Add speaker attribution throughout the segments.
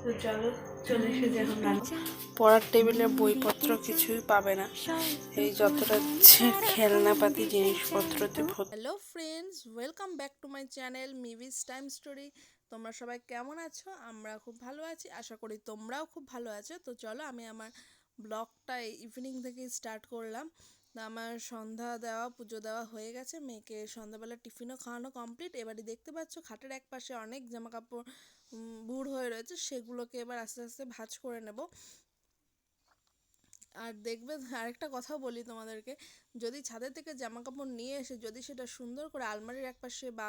Speaker 1: তো চলো চলে এসেছে এখন রান্না। পড়ার টেবিলে বইপত্র কিছুই পাবে না, এই যতটা খেলনাপাতি জিনিসপত্রতে ভর্তি।
Speaker 2: Hello friends, welcome back to my channel মিভিস টাইম স্টোরি। তোমরা সবাই কেমন আছো? আমরা খুব ভালো আছি, আশা করি তোমরাও খুব ভালো আছো। তো চলো আমি আমার ব্লগটা ইভিনিং থেকে স্টার্ট করলাম। আমার সন্ধ্যা দেওয়া পুজো দেওয়া হয়ে গেছে, মেয়েকে সন্ধ্যাবেলা টিফিনও খাওয়ানো কমপ্লিট। এবারে দেখতে পাচ্ছ খাটের এক পাশে অনেক জামা কাপড় বুড় হয়ে রয়েছে, সেগুলোকে এবার আস্তে আস্তে ভাঁজ করে নেব। আর দেখবে আরেকটা কথা বলি তোমাদেরকে, যদি ছাদের থেকে জামা কাপড় নিয়ে এসে যদি সেটা সুন্দর করে আলমারির একপাশে বা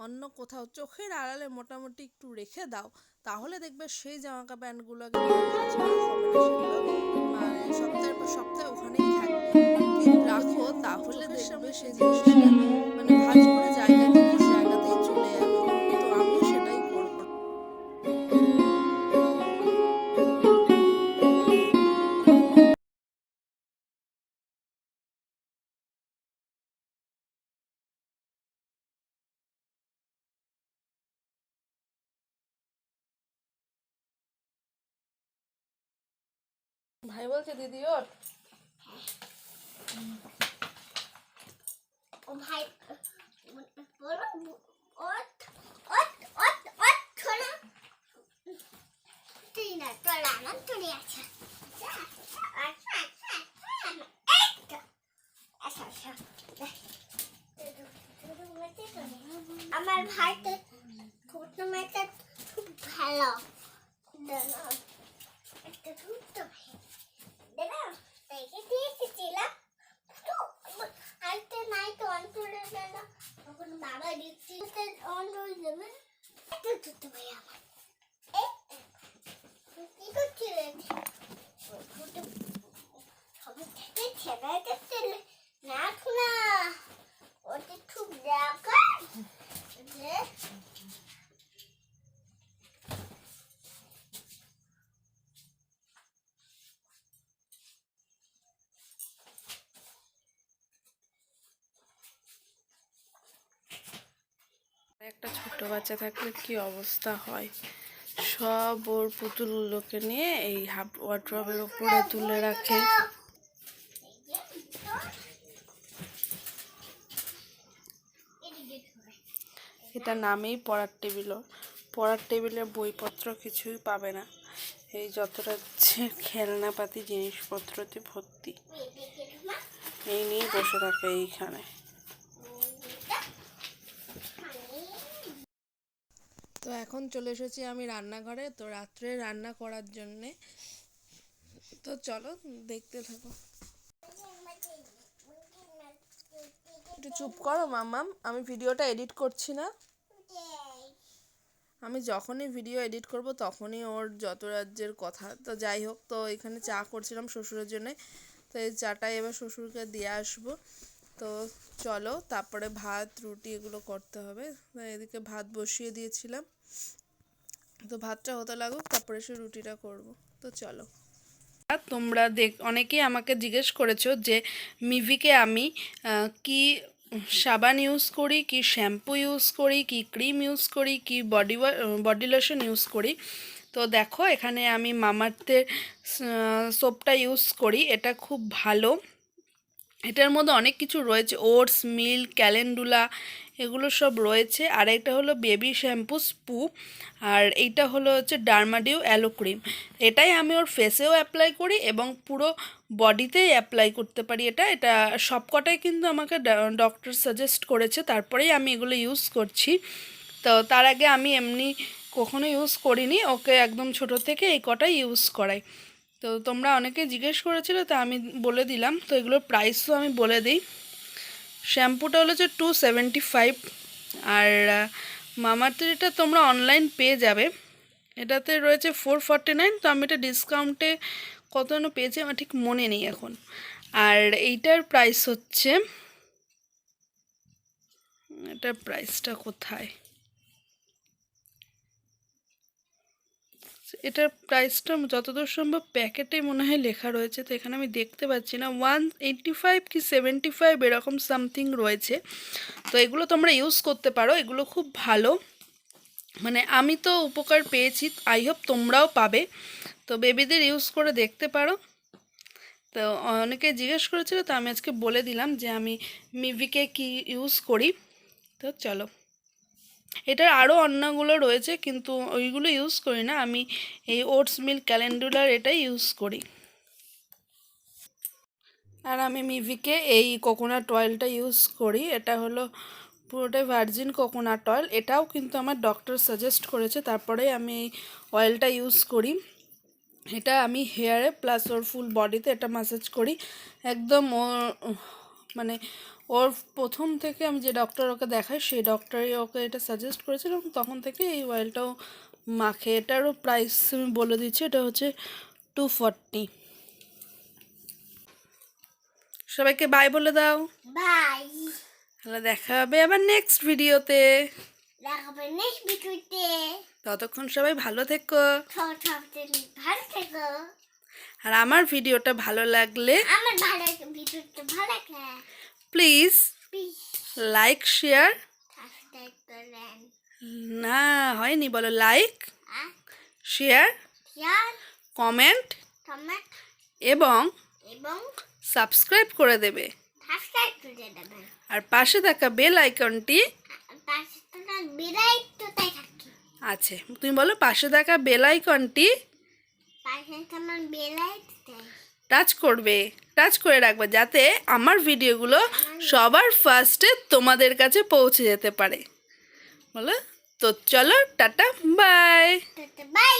Speaker 2: অন্য কোথাও চোখের আড়ালে মোটামুটি একটু রেখে দাও, তাহলে দেখবে সেই জামা কাপড় প্যান্টগুলো কিন্তু ভাঁজ করা হবে না, সেগুলো মানে সপ্তাহের পর সপ্তাহে ওখানেই থাকবে। রাখো তাহলে দেখবে সেই জিনিসটা মানে ভাঁজ করে জায়গায় থেকে জায়গাতেই চলে যাবে। তো আমিও সেটাই করবো। ভাই বলছে দিদি ওর
Speaker 3: ও ভাই বলো ওট ওট ওট ওট ছোলা তুই না তোলা না তুই আছে আমার ভাই তো খুব মেয়েটা খুব ভালো একটা খুব তো ভাই দেখো দেখে দিয়েছিলাম আইতে নাই তো অন করে গেল, তখন বাবা দিচ্ছিতে অন হয়ে যাবে। এটা তো ভাই আমার কি করছিলে সবাই থেকে ছেড়ে দিচ্ছিলে না শোনা ওটা খুব দেখা যে
Speaker 1: একটা ছোট বাচ্চা থাকলে কি অবস্থা হয়, সব ওর পুতুলগুলোকে নিয়ে এই হাফ ওয়ার্ড্রবের ওপরে তুলে রাখে। এটা নামেই পড়ার টেবিল, পড়ার টেবিলে বইপত্র কিছুই পাবে না, এই যতটা খেলনাপাতি জিনিসপত্রতে ভর্তি, এই নিয়ে বসে থাকে এইখানে।
Speaker 2: তো এখন চলে এসেছি আমি রান্নাঘরে, তো রাত্রে রান্না করার জন্যে। তো চলো দেখতে থাকো। একটু চুপ করো মামাম, আমি ভিডিওটা এডিট করছি না। আমি যখনই ভিডিও এডিট করব তখনই ওর যত রাজ্যের কথা। তো যাই হোক, তো এখানে চা করছিলাম শ্বশুরের জন্যে, তো এই চাটাই এবার শ্বশুরকে দিয়ে আসবো। তো চলো তারপরে ভাত রুটি এগুলো করতে হবে। এদিকে ভাত বসিয়ে দিয়েছিলাম, তো ভাতটা হতে লাগুক, তারপরে সে রুটিটা করব। তো চলো।
Speaker 1: তোমরা অনেকেই আমাকে জিজ্ঞেস করেছো যে মিভিকে আমি কি সাবান ইউজ করি, কি শ্যাম্পু ইউজ করি, কি ক্রিম ইউজ করি, কি বডি লোশন ইউজ করি। তো দেখো এখানে আমি মামাআর্থের সোপটা ইউজ করি, এটা খুব ভালো। এটার মধ্যে অনেক কিছু রয়েছে, ওটস মিল্ক ক্যালেন্ডুলা এগুলো সব রয়েছে। আর এটা হলো বেবি শ্যাম্পু স্পু, আর এইটা হলো হচ্ছে ডার্মাডিউ অ্যালো ক্রিম। এটাই আমি ওর ফেসেও অ্যাপ্লাই করি এবং পুরো বডিতেই অ্যাপ্লাই করতে পারি। এটা এটা সবকটাই কিন্তু আমাকে ডক্টর সাজেস্ট করেছে, তারপরেই আমি এগুলো ইউজ করছি। তো তার আগে আমি এমনি কখনো ইউজ করিনি, ওকে একদম ছোট থেকে এই কটাই ইউজ করাই। তো তোমরা অনেকে জিজ্ঞেস করেছিলে, তো আমি বলে দিলাম। তো এগুলোর প্রাইসও আমি বলে দিই। শ্যাম্পুটা হলো যে 275, আর মামাআর্থের এটা তোমরা অনলাইন পেয়ে যাবে, এটাতে রয়েছে 449। তো আমি এটা ডিসকাউন্টে কত যেন পেয়েছি আমার ঠিক মনে নেই এখন। আর এইটার প্রাইস হচ্ছে, এটার প্রাইসটা কোথায়, এটার প্রাইসটা যতদূর সম্ভব প্যাকেটে মনে হয় লেখা রয়েছে, তো এখানে আমি দেখতে পাচ্ছি না। 185 কি 75 এরকম সামথিং রয়েছে। তো এগুলো তোমরা ইউজ করতে পারো, এগুলো খুব ভালো। মানে আমি তো উপকার পেয়েছি, আই হোপ তোমরাও পাবে। তো বেবিদের ইউজ করে দেখতে পারো। তো অনেকে জিজ্ঞেস করেছিল, তো আমি আজকে বলে দিলাম যে আমি মিভিকে কি ইউজ করি। তো চলো, এটার আরও অন্যগুলো রয়েছে কিন্তু ওইগুলো ইউজ করি না, আমি এই ওটস মিল্ক ক্যালেন্ডুলার এটাই ইউজ করি। আর আমি মিভিকে এই কোকোনাট অয়েলটা ইউজ করি, এটা হলো পুরোটাই ভার্জিন কোকোনাট অয়েল। এটাও কিন্তু আমার ডক্টর সাজেস্ট করেছে, তারপরে আমি এই অয়েলটা ইউজ করি। এটা আমি হেয়ারে প্লাস ওর ফুল বডিতে এটা ম্যাসাজ করি একদম। ওর মানে ওর প্রথম থেকে আমি যে ডক্টর ওকে দেখাই সেই ডক্টরই ওকে এটা সাজেস্ট করেছিল এবং তখন থেকে এই অয়েলটাও মাখে। এটারও প্রাইস আমি বলে দিচ্ছি, এটা হচ্ছে 240। সবাইকে বাই বলে দাও।
Speaker 3: বাই।
Speaker 1: তাহলে দেখা হবে আবার নেক্সট ভিডিওতে।
Speaker 3: দেখাবো নেক্সট ভিডিওতে।
Speaker 1: ততক্ষণ সবাই ভালো থেকো।
Speaker 3: ভালো থেকো।
Speaker 1: আর আমার ভিডিওটা ভালো লাগলে
Speaker 3: আমার ভিডিওটা ভালো লাগে
Speaker 1: please
Speaker 3: please
Speaker 1: like share,
Speaker 3: subscribe করেন।
Speaker 1: না হয়নি, বলো like share
Speaker 3: share
Speaker 1: comment
Speaker 3: comment
Speaker 1: এবং
Speaker 3: এবং
Speaker 1: সাবস্ক্রাইব করে দেবে।
Speaker 3: সাবস্ক্রাইব করে দেবেন।
Speaker 1: আর পাশে থাকা বেল আইকনটি
Speaker 3: পাশে তো বিরাই তো তাই থাকে।
Speaker 1: আছে, তুমি বলো পাশে থাকা বেল আইকনটি
Speaker 3: পাশে তোমার বেলাই
Speaker 1: টাচ করবে, টাচ করে রাখবে যাতে আমার ভিডিওগুলো সবার ফার্স্টে তোমাদের কাছে পৌঁছে যেতে পারে। বলো তো, চলো টাটা বাই।
Speaker 3: বাই।